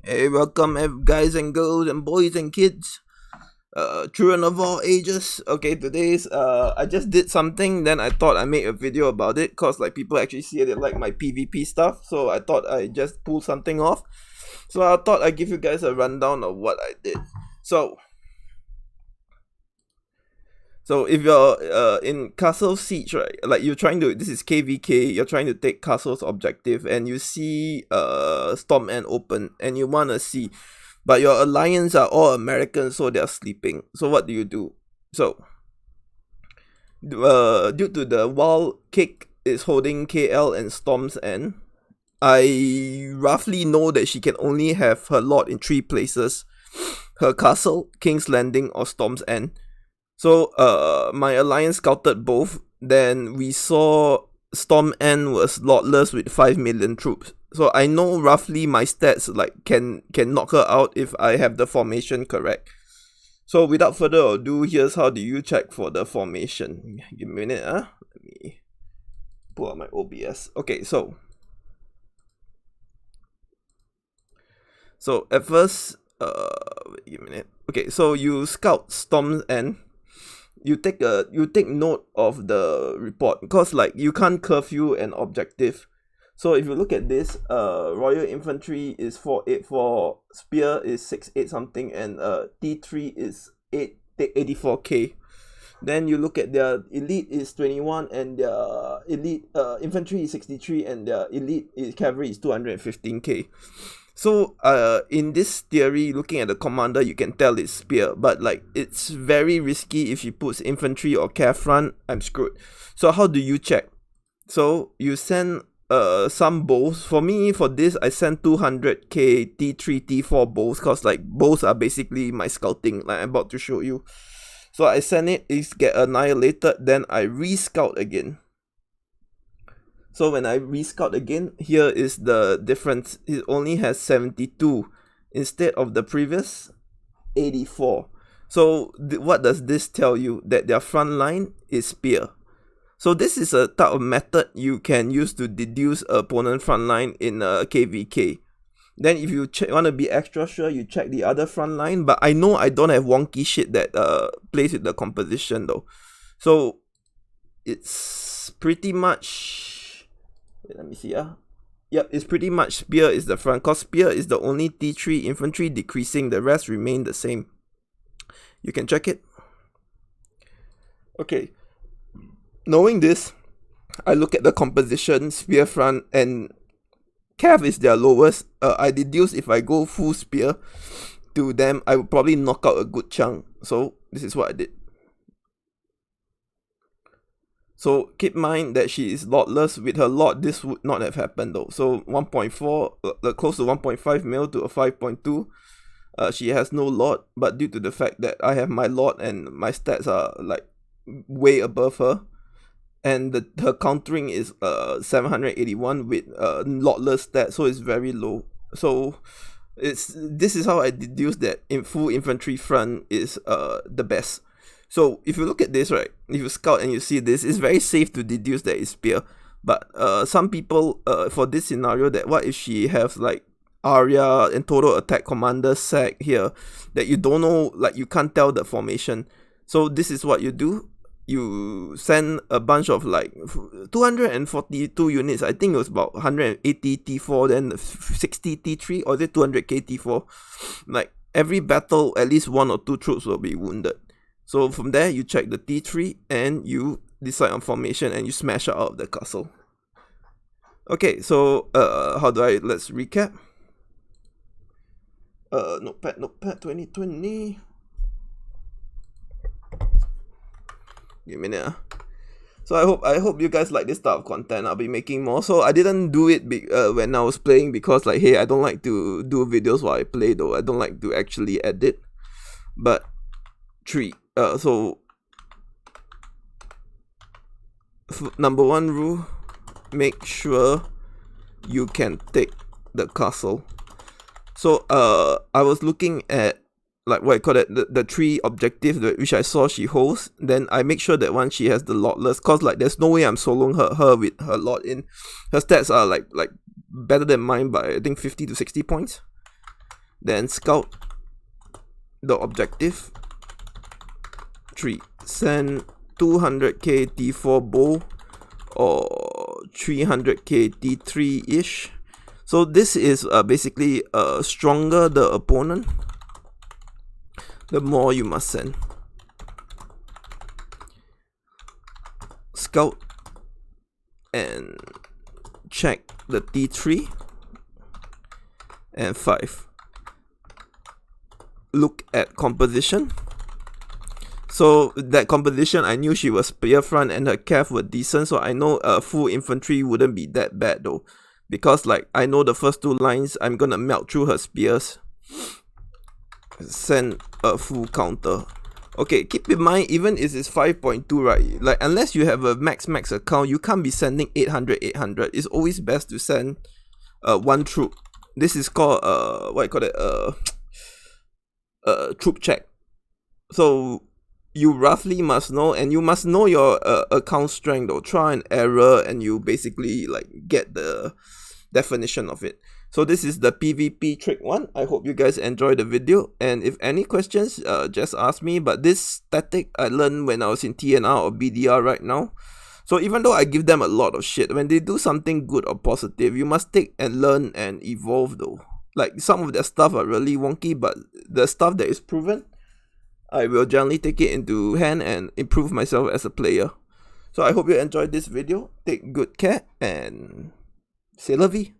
Hey, welcome guys and girls and boys and kids, children of all ages. Okay, today's I just did something, then I thought I made a video about it, cause like people actually see it, they like my PvP stuff, so I thought I just pull something off. So I thought I'd give you guys a rundown of what I did. So if you're in Castle Siege, right, like you're trying to, this is KVK, you're trying to take Castle's objective, and you see Storm End open, and you wanna see, but your alliance are all Americans, so they're sleeping. So what do you do? So due to the while Kick is holding KL and Storm's End, I roughly know that she can only have her lord in 3 places: her castle, King's Landing, or Storm's End. So my alliance scouted both. Then we saw Storm End was lordless with 5 million troops. So I know roughly my stats like can knock her out if I have the formation correct. So without further ado, here's how do you check for the formation. Give me a minute, let me pull out my OBS. Okay, so at first, give me a minute. Okay, so you scout Storm's End. You take note of the report, because like you can't curfew an objective. So if you look at this, Royal Infantry is 484, Spear is 68 something, and T3 is 84k. Then you look at their elite is 21, and their elite infantry is 63, and their elite cavalry is 215k. So in this theory, looking at the commander, you can tell it's Spear, but like it's very risky. If she puts infantry or cav front, I'm screwed. So how do you check? So you send some bows. For me, for this, I send 200k T3, T4 bows, cause like bows are basically my scouting, like I'm about to show you. So I send it get annihilated, then I re-scout again. So when I re-scout again, here is the difference. It only has 72 instead of the previous 84. So what does this tell you? That their front line is Spear. So this is a type of method you can use to deduce opponent front line in KVK. Then if you want to be extra sure, you check the other front line. But I know I don't have wonky shit that plays with the composition though. So it's pretty much... Let me see. Yep, it's pretty much Spear is the front, because Spear is the only T3 infantry decreasing, the rest remain the same. You can check it. Okay. Knowing this, I look at the composition, Spear front, and Cav is their lowest. I deduce if I go full Spear to them, I would probably knock out a good chunk. So this is what I did. So keep in mind that she is lordless. With her lord, this would not have happened though. So 1.4, close to 1.5 mil to a 5.2. She has no lord, but due to the fact that I have my lord and my stats are like way above her, and her countering is 781 with lordless stats, so it's very low. So this is how I deduce that in full infantry front is the best. So if you look at this, right, if you scout and you see this, it's very safe to deduce that it's Spear. But some people, for this scenario, that what if she has like Arya and total attack commander sack here, that you don't know, like you can't tell the formation. So this is what you do. You send a bunch of like 242 units. I think it was about 180 T4, then 60 T3, or is it 200k T4? Like every battle, at least 1 or 2 troops will be wounded. So from there, you check the T3 and you decide on formation and you smash her out of the castle. Okay, so let's recap. Notepad 2020. Give me a minute. So I hope you guys like this type of content. I'll be making more. So I didn't do it when I was playing, because like, hey, I don't like to do videos while I play though. I don't like to actually edit. But number 1 rule, make sure you can take the castle. So I was looking at like what I call it, the 3 objectives which I saw she holds. Then I make sure that one she has the lordless, cause like there's no way I'm soloing her with her lord in. Her stats are like better than mine by I think 50 to 60 points. Then scout the objective. 3. Send 200k T4 bow or 300k T3-ish. So this is basically stronger the opponent, the more you must send. Scout and check the T3 and 5. Look at composition. So that composition, I knew she was spear front and her cav were decent, so I know full infantry wouldn't be that bad though, because like I know the first 2 lines I'm gonna melt through her spears. Send a full counter. Okay, keep in mind, even if it's 5.2, right, like unless you have a max account, you can't be sending 800. It's always best to send 1 troop. This is called what you call it, troop check. So you roughly must know, and you must know your account strength or trial and error, and you basically like get the definition of it. So this is the PvP trick 1. I hope you guys enjoyed the video, and if any questions, just ask me. But this tactic I learned when I was in TNR or BDR right now. So even though I give them a lot of shit, when they do something good or positive, you must take and learn and evolve though. Like some of their stuff are really wonky, but the stuff that is proven, I will generally take it into hand and improve myself as a player. So I hope you enjoyed this video. Take good care and c'est la vie.